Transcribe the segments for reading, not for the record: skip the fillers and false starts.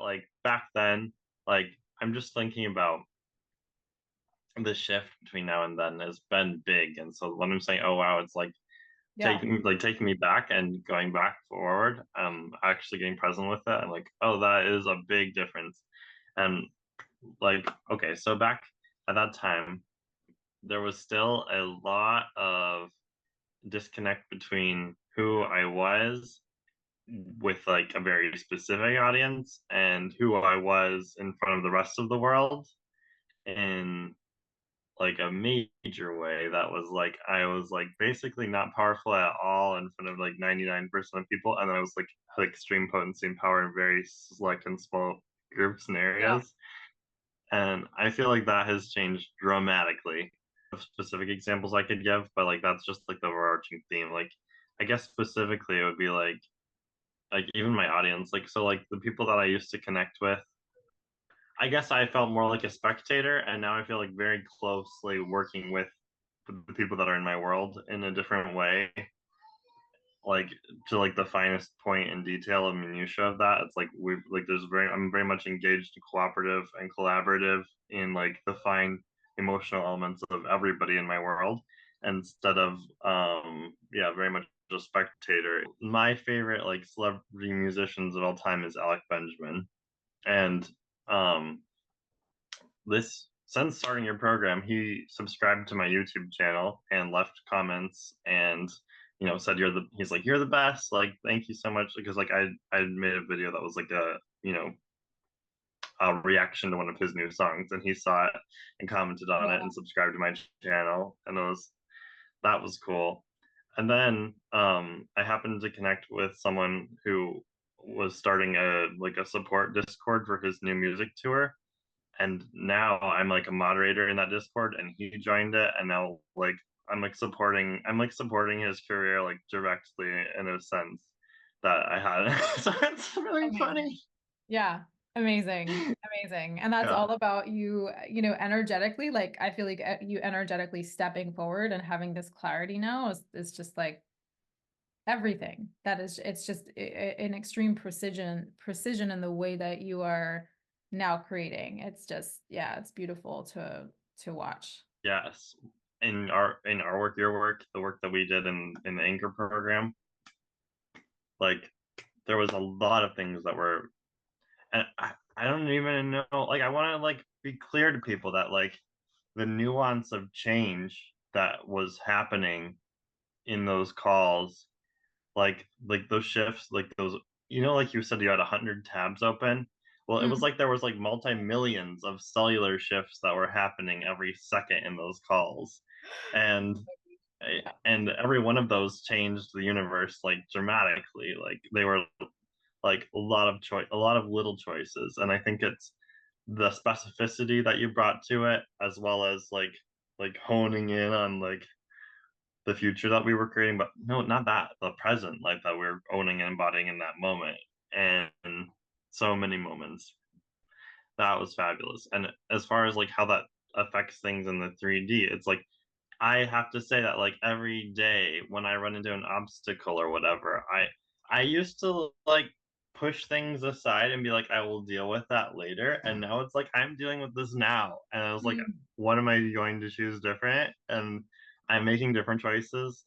like back then, like I'm just thinking about the shift between now and then has been big. And so when I'm saying, oh wow, it's Yeah. taking me back and going back forward, actually getting present with it. I'm like, oh, that is a big difference. And like, okay, so back at that time, there was still a lot of disconnect between who I was with like a very specific audience and who I was in front of the rest of the world in like a major way that was like I was like basically not powerful at all in front of like 99% of people, and then I was like had extreme potency and power in very select and small groups and Yeah. areas. And I feel like that has changed dramatically. Specific examples I could give, but like that's just like the overarching theme. Like I guess specifically it would be like even my audience, like so like the people that I used to connect with, I guess I felt more like a spectator, and now I feel like very closely working with the people that are in my world in a different way, like to like the finest point and detail of minutia of that. It's like we like there's very I'm very much engaged, cooperative, and collaborative in like the fine emotional elements of everybody in my world instead of yeah, very much a spectator. My favorite like celebrity musicians of all time is Alec Benjamin. And um this since starting your program, he subscribed to my YouTube channel and left comments and said he's like you're the best, like thank you so much, because like I made a video that was like a reaction to one of his new songs, and he saw it and commented on it and Yeah. subscribed to my channel, and that was cool. And then I happened to connect with someone who was starting a support Discord for his new music tour, and now I'm like a moderator in that Discord, and he joined it, and now like I'm like supporting his career like directly in a sense that I had. So it's really Amazing. funny. Yeah. Amazing. Amazing. And that's Yeah. all about you, energetically. Like I feel like you energetically stepping forward and having this clarity now is just like everything. That is, it's just an extreme precision in the way that you are now creating. It's just, yeah, it's beautiful to watch. Yes. In our work, your work, the work that we did in the anchor program, like there was a lot of things that were, and I don't even know, like I want to like be clear to people that like the nuance of change that was happening in those calls, like those shifts, like those, like you said, you had 100 tabs open. Well, it was Mm. like there was like multi-millions of cellular shifts that were happening every second in those calls, and Yeah. and every one of those changed the universe like dramatically. Like they were like a lot of choice, a lot of little choices, and I think it's the specificity that you brought to it, as well as like honing in on like the future that we were creating, but no, not that, the present, like that we're owning and embodying in that moment. And so many moments. That was fabulous. And as far as like how that affects things in the 3D, it's like I have to say that like every day when I run into an obstacle or whatever, I used to like push things aside and be like, I will deal with that later. And now it's like I'm dealing with this now. And I was like, Mm. what am I going to choose different? And I'm making different choices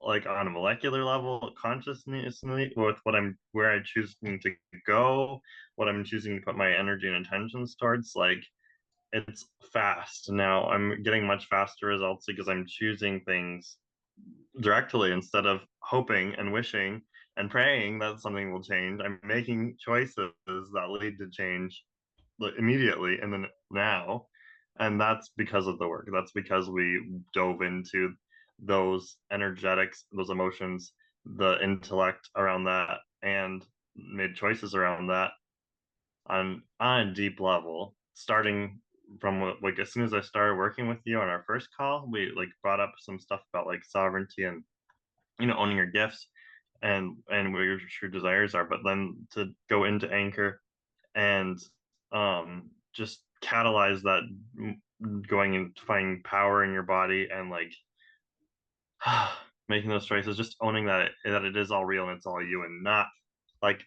like on a molecular level, consciously, with what I'm where I choosing to go, what I'm choosing to put my energy and intentions towards. Like it's fast now. I'm getting much faster results because I'm choosing things directly instead of hoping and wishing and praying that something will change. I'm making choices that lead to change immediately and then now. And that's because of the work. That's because we dove into those energetics, those emotions, the intellect around that, and made choices around that on a deep level. Starting from like as soon as I started working with you on our first call, we like brought up some stuff about like sovereignty and owning your gifts and where your true desires are. But then to go into Anchor and just catalyze that, going and finding power in your body and like making those choices, just owning that it is all real and it's all you, and not like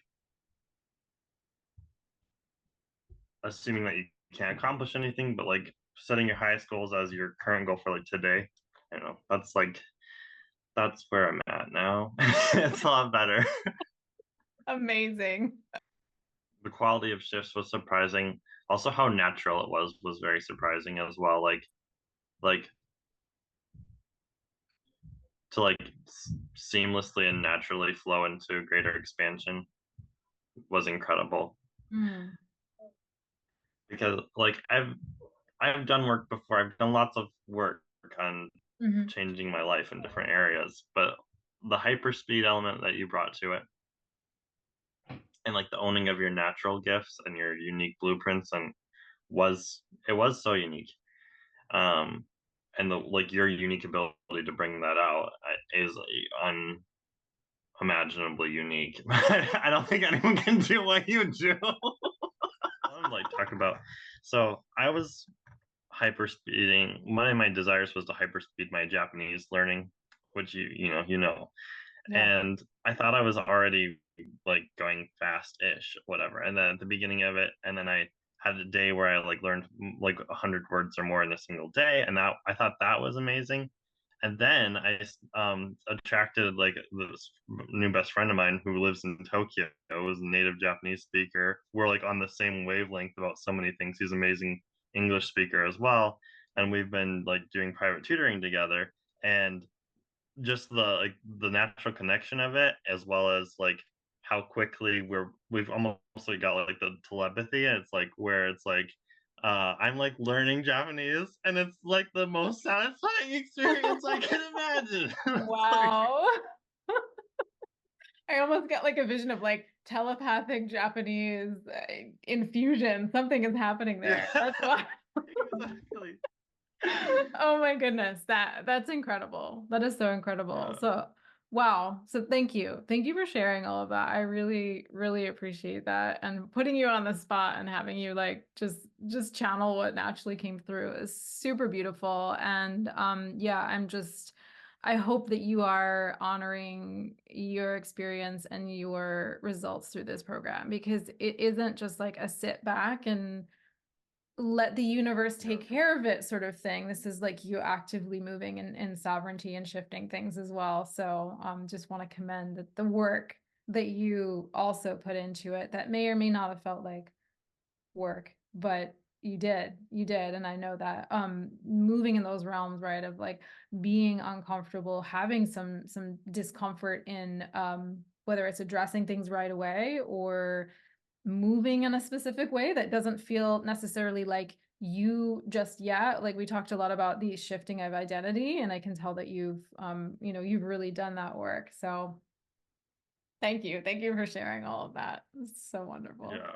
assuming that you can't accomplish anything, but like setting your highest goals as your current goal for like today. I don't know. That's where I'm at now. It's a lot better. Amazing. The quality of shifts was surprising. Also, how natural it was very surprising as well. Like to like seamlessly and naturally flow into greater expansion was incredible. Mm. Because like I've done work before. I've done lots of work on Hmm. changing my life in different areas, but the hyperspeed element that you brought to it and like the owning of your natural gifts and your unique blueprints and was it was so unique. Um and the like your unique ability to bring that out is unimaginably unique. I don't think anyone can do what you do. I'm like talk about. So I was hyperspeeding. One of my desires was to hyperspeed my Japanese learning, which you know. Yeah. And I thought I was already like going fast-ish, whatever. And then at the beginning of it, and then I had a day where I like learned like 100 words or more in a single day, and that I thought that was amazing. And then I attracted like this new best friend of mine who lives in Tokyo, was a native Japanese speaker. We're like on the same wavelength about so many things. He's an amazing English speaker as well, and we've been like doing private tutoring together. And just the natural connection of it, as well as like how quickly we've almost like got like the telepathy, and it's like where it's like I'm like learning Japanese, and it's like the most satisfying experience I can imagine. It's like Wow. I almost get like a vision of like telepathic Japanese infusion. Something is happening there. yeah, That's why. exactly. Oh my goodness. That's incredible. That is so incredible. Yeah, So, wow. So thank you. Thank you for sharing all of that. I really, really appreciate that. And putting you on the spot and having you like just channel what naturally came through is super beautiful. And yeah, I hope that you are honoring your experience and your results through this program because it isn't just like a sit back and let the universe yeah, take care of it sort of thing. This is like you actively moving in sovereignty and shifting things as well. So just want to commend the work that you also put into it that may or may not have felt like work, but you did. And I know that moving in those realms, right, of like being uncomfortable, having some discomfort in whether it's addressing things right away or moving in a specific way that doesn't feel necessarily like you just yet. Like we talked a lot about the shifting of identity, and I can tell that you've really done that work. So thank you for sharing all of that. It's so wonderful. yeah.